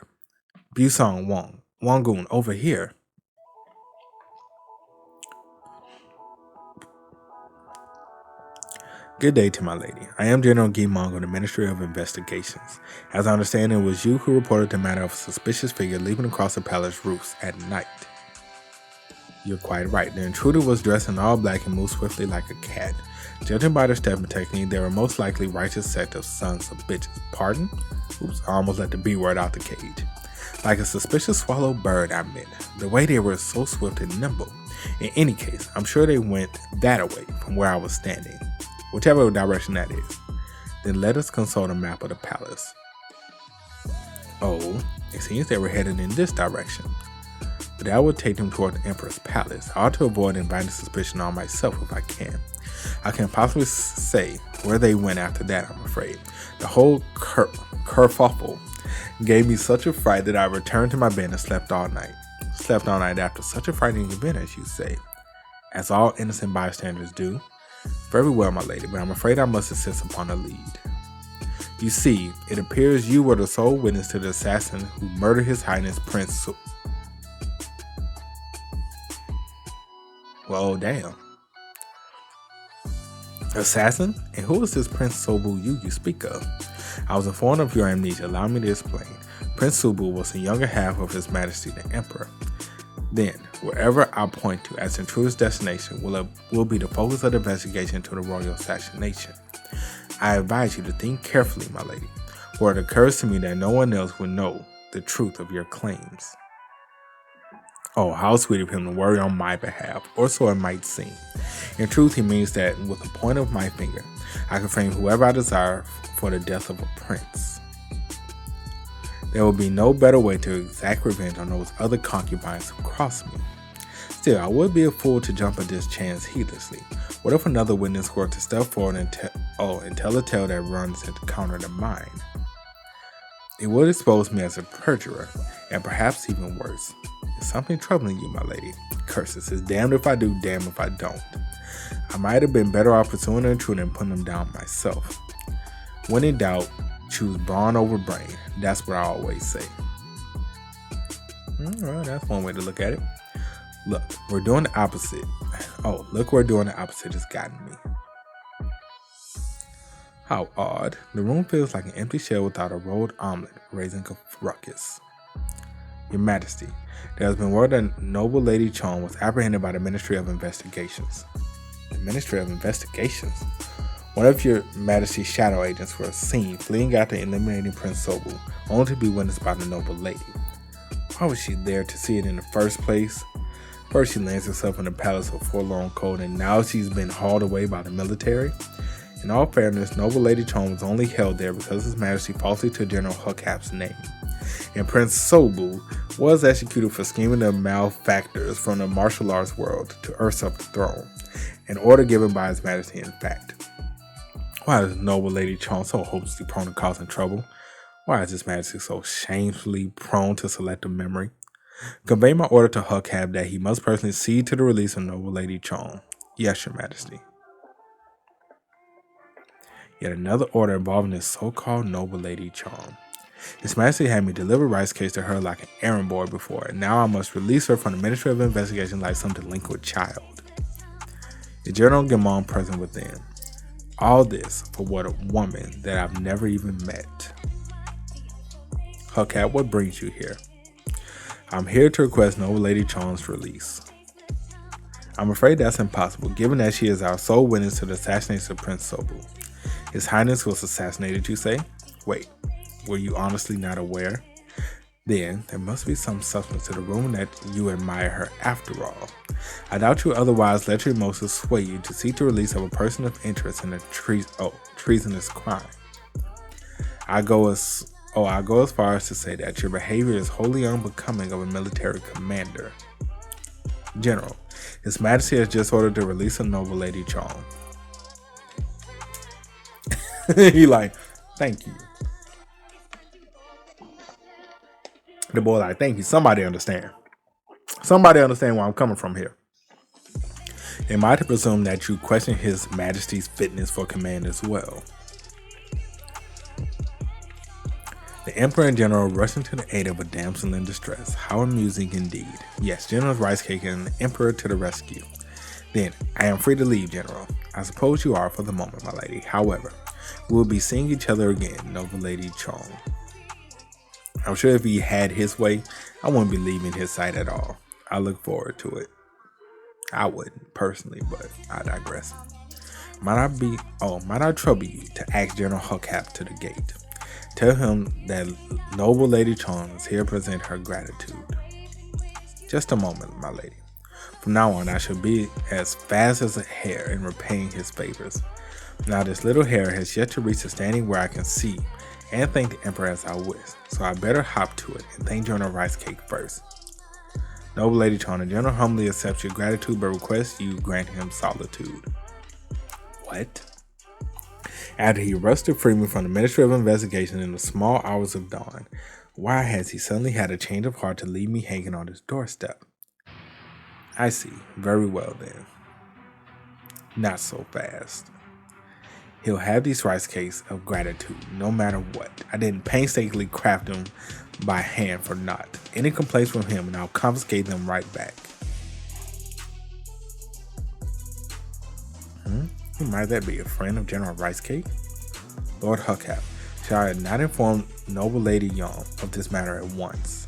Busong Wangun, over here. Good day to my lady. I am General Gimong of the Ministry of Investigations. As I understand, it was you who reported the matter of a suspicious figure leaping across the palace roofs at night. You're quite right. The intruder was dressed in all black and moved swiftly like a cat. Judging by their stepping technique, they were most likely righteous sect of sons of bitches. Pardon? Oops, I almost let the B word out the cage. Like a suspicious swallowed bird, I meant. The way they were so swift and nimble. In any case, I'm sure they went that away from where I was standing. Whichever direction that is. Then let us consult a map of the palace. Oh, it seems they were headed in this direction. but that would take them toward the Emperor's palace. I ought to avoid inviting suspicion on myself if I can. I can't possibly say where they went after that, I'm afraid. The whole kerfuffle gave me such a fright that I returned to my bed and slept all night. Slept all night after such a frightening event, as you say. As all innocent bystanders do. Very well, my lady, but I'm afraid I must insist upon a lead. You see, it appears you were the sole witness to the assassin who murdered His Highness Prince Well, damn. Assassin? And who is this Prince Sobu you speak of? I was informed of your amnesia. Allow me to explain. Prince Sobu was the younger half of His Majesty the Emperor. Then, wherever I point to as the truest destination will be the focus of the investigation into the royal assassination. I advise you to think carefully, my lady, for it occurs to me that no one else will know the truth of your claims. Oh, how sweet of him to worry on my behalf, or so it might seem. In truth, he means that with the point of my finger, I can frame whoever I desire for the death of a prince. There will be no better way to exact revenge on those other concubines who crossed me. Still, I would be a fool to jump at this chance heedlessly. What if another witness were to step forward and tell a tale that runs counter to mine? It would expose me as a perjurer, and perhaps even worse. Is something troubling you, my lady? Curses, it's damned if I do, damned if I don't. I might have been better off pursuing the truth and putting them down myself. When in doubt, choose brawn over brain. That's what I always say. Alright, that's one way to look at it. Look, we're doing the opposite. Oh, look, we're doing the opposite has gotten me. How odd. The room feels like an empty shell without a rolled omelet, raising a ruckus. Your Majesty, there has been word that Noble Lady Cheon was apprehended by the Ministry of Investigations. The Ministry of Investigations? One of your Majesty's shadow agents were seen fleeing after eliminating Prince Sobu, only to be witnessed by the Noble Lady. Why was she there to see it in the first place? First she lands herself in the palace of forlorn cold, and now she's been hauled away by the military? In all fairness, Noble Lady Cheon was only held there because His Majesty falsely took General Hukap's name. And Prince Sobu was executed for scheming the malefactors from the martial arts world to usurp the throne, an order given by His Majesty in fact. Why is Noble Lady Cheon so hopelessly prone to causing trouble? Why is His Majesty so shamefully prone to selective memory? Convey my order to Hukap that he must personally see to the release of Noble Lady Cheon. Yes, Your Majesty. Yet another order involving this so-called Noble Lady Cheon. His Majesty had me deliver Rice Case to her like an errand boy before, and now I must release her from the Ministry of Investigation like some delinquent child. The General Gamon present within. All this for what, a woman that I've never even met. Hukap, what brings you here? I'm here to request Noble Lady Cheon's release. I'm afraid that's impossible, given that she is our sole witness to the assassination of Prince Sobu. His Highness was assassinated, you say? Wait, were you honestly not aware? Then, there must be some substance to the rumor that you admire her after all. I doubt you otherwise let your emotions sway you to seek the release of a person of interest in a treasonous crime. I go as far as to say that your behavior is wholly unbecoming of a military commander. General, His Majesty has just ordered the release of Noble Lady Cheon. He like, thank you. The boy like, thank you. Somebody understand. Somebody understand where I'm coming from here. Am I to presume that you question His Majesty's fitness for command as well? The Emperor and General rushing to the aid of a damsel in distress. How amusing indeed. Yes, General's Rice Cake and the Emperor to the rescue. Then, I am free to leave, General. I suppose you are for the moment, my lady. However, we will be seeing each other again, Noble Lady Cheon. I'm sure if he had his way, I wouldn't be leaving his sight at all. I look forward to it. I wouldn't, personally, but I digress. Might I trouble you to ask General Hukap to the gate? Tell him that Noble Lady Cheon is here to present her gratitude. Just a moment, my lady. From now on, I shall be as fast as a hare in repaying his favors. Now, this little hare has yet to reach a standing where I can see and thank the Emperor as I wish, so I better hop to it and thank General Rice Cake first. Noble Lady Cheon, the general humbly accepts your gratitude but requests you grant him solitude. What? After he rushed to free me from the Ministry of Investigation in the small hours of dawn, why has he suddenly had a change of heart to leave me hanging on his doorstep? I see. Very well then. Not so fast. He'll have these rice cakes of gratitude no matter what. I didn't painstakingly craft them by hand for naught. Any complaints from him and I'll confiscate them right back. Might that be a friend of General Rice Cake? Lord Huckap, shall I not inform Noble Lady Yeon of this matter at once?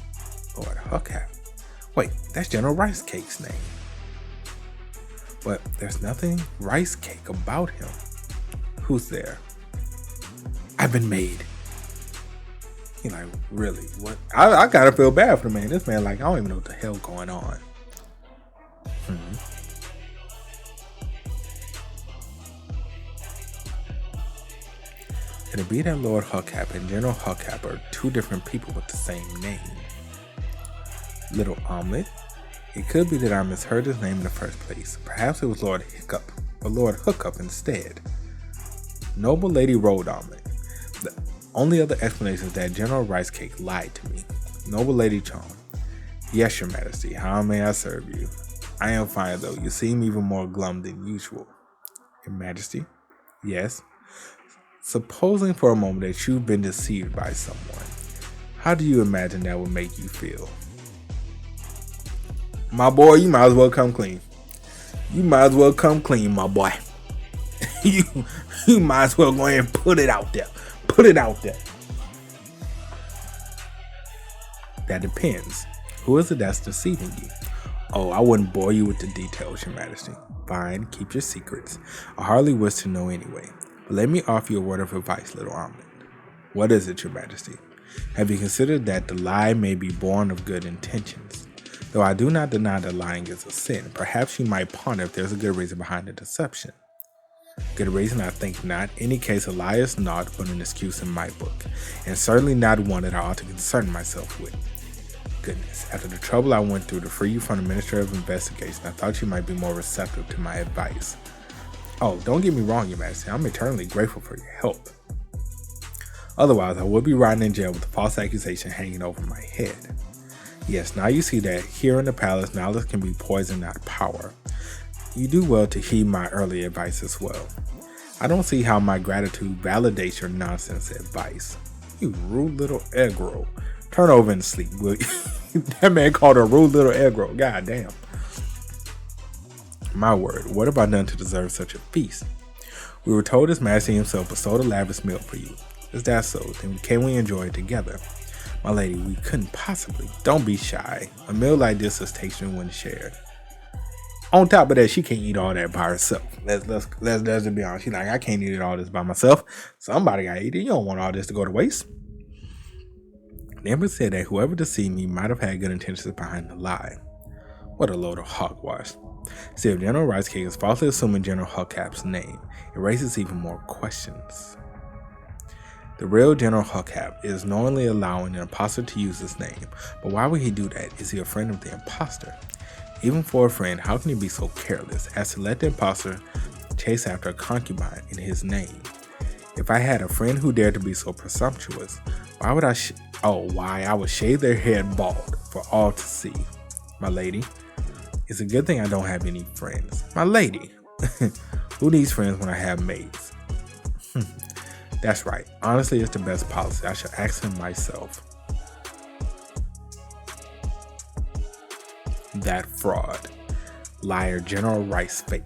Lord Huckap. Wait, that's General Rice Cake's name. But there's nothing Rice Cake about him. Who's there? I've been made. He like, really? What? I gotta feel bad for the man. This man like, I don't even know what the hell going on. Could it be that Lord Huckap and General Huckap are two different people with the same name? Little Omelet? It could be that I misheard his name in the first place. Perhaps it was Lord Hiccup or Lord Hookup instead. Noble Lady Rolled Omelet. The only other explanation is that General Rice Cake lied to me. Noble Lady Cheon. Yes, Your Majesty. How may I serve you? I am fine though. You seem even more glum than usual. Your Majesty? Yes. Supposing for a moment that you've been deceived by someone, how do you imagine that would make you feel? My boy, you might as well come clean. You might as well come clean, my boy. you might as well go ahead and put it out there. Put it out there. That depends. Who is it that's deceiving you? Oh, I wouldn't bore you with the details, Your Majesty. Fine, keep your secrets. I hardly wish to know anyway. But let me offer you a word of advice, little omelet. What is it, Your Majesty? Have you considered that the lie may be born of good intentions? Though I do not deny that lying is a sin, perhaps you might ponder if there's a good reason behind the deception. Good reason, I think not. Any case, a lie is naught but an excuse in my book, and certainly not one that I ought to concern myself with. Goodness, after the trouble I went through to free you from the Ministry of Investigation, I thought you might be more receptive to my advice. Oh, don't get me wrong, Your Majesty. I'm eternally grateful for your help. Otherwise, I would be rotting in jail with a false accusation hanging over my head. Yes, now you see that here in the palace, knowledge can be poison, not power. You do well to heed my early advice as well. I don't see how my gratitude validates your nonsense advice. You rude little egg roll. Turn over and sleep, will you? That man called her a rude little egg roll. God damn. My word, what have I done to deserve such a feast? We were told His Majesty himself bestowed a lavish meal for you. Is that so? Then can we enjoy it together? My lady, we couldn't possibly. Don't be shy. A meal like this is tasted when shared. On top of that, she can't eat all that by herself. Let's be honest. She's like, I can't eat all this by myself. Somebody gotta eat it. You don't want all this to go to waste. The Empress said that whoever deceived me might have had good intentions behind the lie. What a load of hogwash. See, if General Rice Cake is falsely assuming General Huckap's name, it raises even more questions. The real General Huckap is knowingly allowing an imposter to use his name, but why would he do that? Is he a friend of the imposter? Even for a friend, how can he be so careless as to let the imposter chase after a concubine in his name? If I had a friend who dared to be so presumptuous, why would I would shave their head bald for all to see. My lady, it's a good thing I don't have any friends. My lady, who needs friends when I have maids? That's right. Honestly, it's the best policy. I should ask him myself. That fraud. Liar General Rice Fake.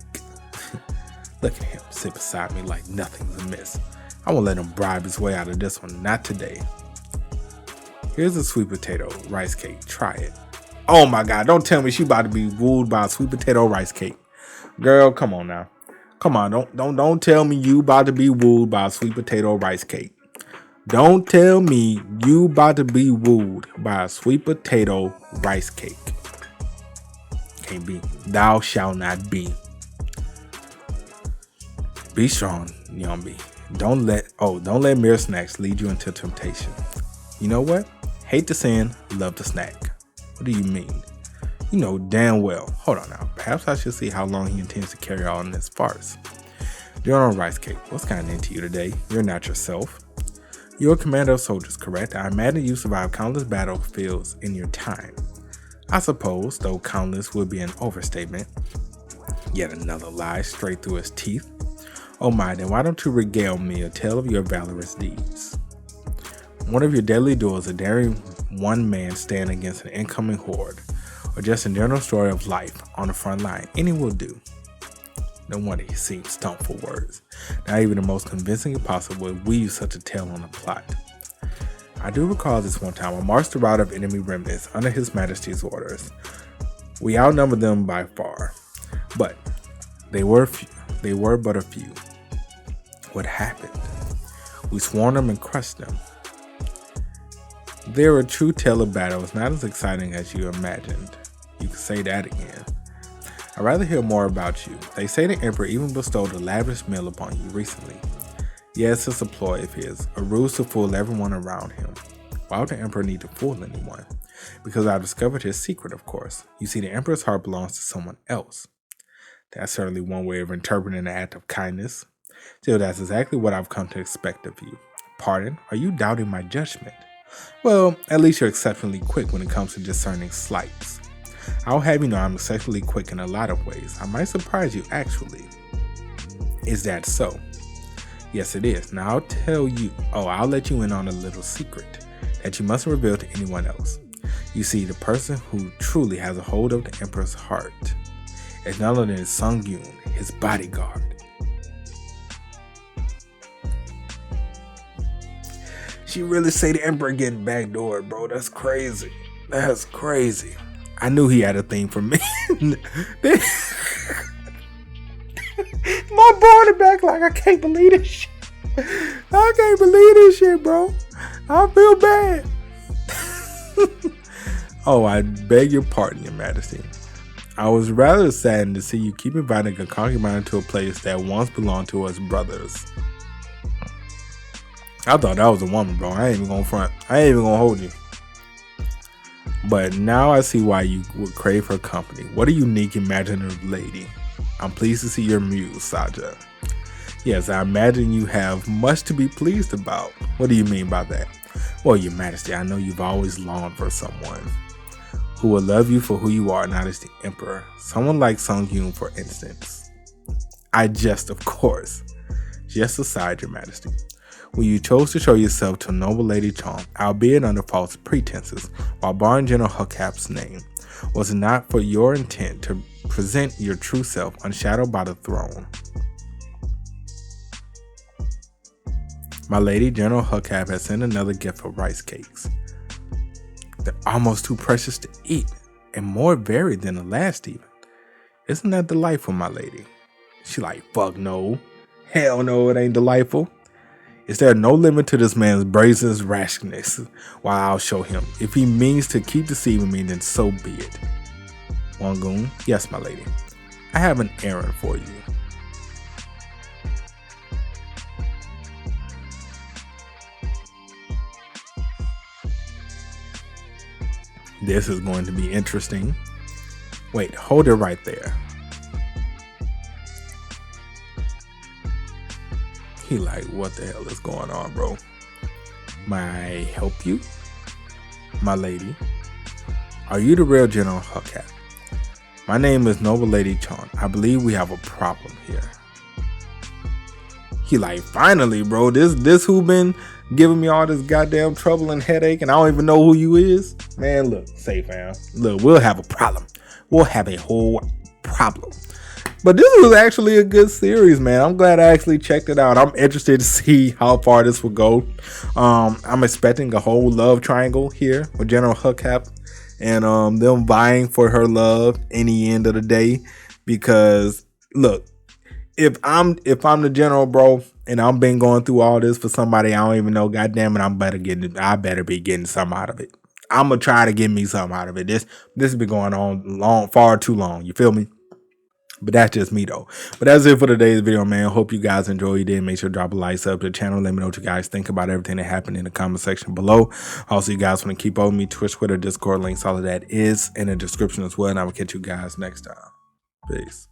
Look at him sit beside me like nothing's amiss. I won't let him bribe his way out of this one. Not today. Here's a sweet potato rice cake. Try it. Oh my God, don't tell me she about to be wooed by a sweet potato rice cake. Girl, come on now. Come on, don't tell me you about to be wooed by a sweet potato rice cake. Don't tell me you about to be wooed by a sweet potato rice cake. Can't be. Thou shalt not be. Be strong, Nyeonbi. Don't let mere snacks lead you into temptation. You know what? Hate the sin, love the snack. What do you mean? You know damn well. Hold on now. Perhaps I should see how long he intends to carry on this farce. General Rice Cake, what's gotten into you today? You're not yourself. You're a commander of soldiers, correct? I imagine you survived countless battlefields in your time. I suppose, though countless would be an overstatement. Yet another lie straight through his teeth. Oh my, then why don't you regale me a tale of your valorous deeds? One of your deadly duels, a daring one man stand against an incoming horde, or just a general story of life on the front line. Any will do. No wonder he seems stumped for words. Not even the most convincing imposter would weave such a tale on a plot. I do recall this one time I marched a rout of enemy remnants under His Majesty's orders. We outnumbered them by far, but they were but a few. What happened? We swarmed them and crushed them. They're a true tale of battle. It's not as exciting as you imagined. You could say that again. I'd rather hear more about you. They say the Emperor even bestowed a lavish meal upon you recently. Yes, it's a ploy of his, a ruse to fool everyone around him. Why would the Emperor need to fool anyone? Because I've discovered his secret, of course. You see, the Emperor's heart belongs to someone else. That's certainly one way of interpreting an act of kindness. Still, that's exactly what I've come to expect of you. Pardon? Are you doubting my judgment? Well, at least you're exceptionally quick when it comes to discerning slights. I'll have you know I'm exceptionally quick in a lot of ways. I might surprise you, actually. Is that so? Yes, it is. Now I'll let you in on a little secret that you mustn't reveal to anyone else. You see, the person who truly has a hold of the Emperor's heart is none other than Sung-yoon, his bodyguard. She really say the Emperor getting backdoored, bro. That's crazy. That's crazy. I knew he had a thing for me. My boy in the back like, I can't believe this shit. I can't believe this shit, bro. I feel bad. Oh, I beg your pardon, Your Majesty. I was rather saddened to see you keep inviting a concubine to a place that once belonged to us brothers. I thought that was a woman, bro. I ain't even gonna front. I ain't even gonna hold you. But now I see why you would crave her company. What a unique, imaginative lady. I'm pleased to see your muse, Saja. Yes, I imagine you have much to be pleased about. What do you mean by that? Well, Your Majesty, I know you've always longed for someone who will love you for who you are, not as the Emperor. Someone like Sung-yoon, for instance. I jest, of course. Just aside, Your Majesty. When you chose to show yourself to Noble Lady Cheon, albeit under false pretenses, while barring General Hukap's name, was it not for your intent to present your true self unshadowed by the throne? My lady, General Hukap has sent another gift of rice cakes. They're almost too precious to eat, and more varied than the last even. Isn't that delightful, my lady? She like, fuck no. Hell no, it ain't delightful. Is there no limit to this man's brazen rashness? Well, I'll show him. If he means to keep deceiving me, then so be it. Wongoon, yes, my lady. I have an errand for you. This is going to be interesting. Wait, hold it right there. He like, what the hell is going on, bro? May I help you? My lady, are you the real General Hukap? My name is Noble Lady Cheon. I believe we have a problem here. He like, finally, bro, this who been giving me all this goddamn trouble and headache and I don't even know who you is? Man, look, say fam. Look, we'll have a problem. We'll have a whole problem. But this was actually a good series, man. I'm glad I actually checked it out. I'm interested to see how far this will go. I'm expecting a whole love triangle here with General Hukap and them vying for her love in the end of the day. Because look, if I'm the general, bro, and I'm been going through all this for somebody I don't even know, goddamn it, I better be getting something out of it. I'm gonna try to get me something out of it. This has been going on far too long. You feel me? But that's just me though. But that's it for today's video, man. Hope you guys enjoy. You did. Make sure to drop a like, sub to the channel. Let me know what you guys think about everything that happened in the comment section below. Also, you guys want to keep up with me, Twitch, Twitter, Discord, links, all of that is in the description as well. And I will catch you guys next time. Peace.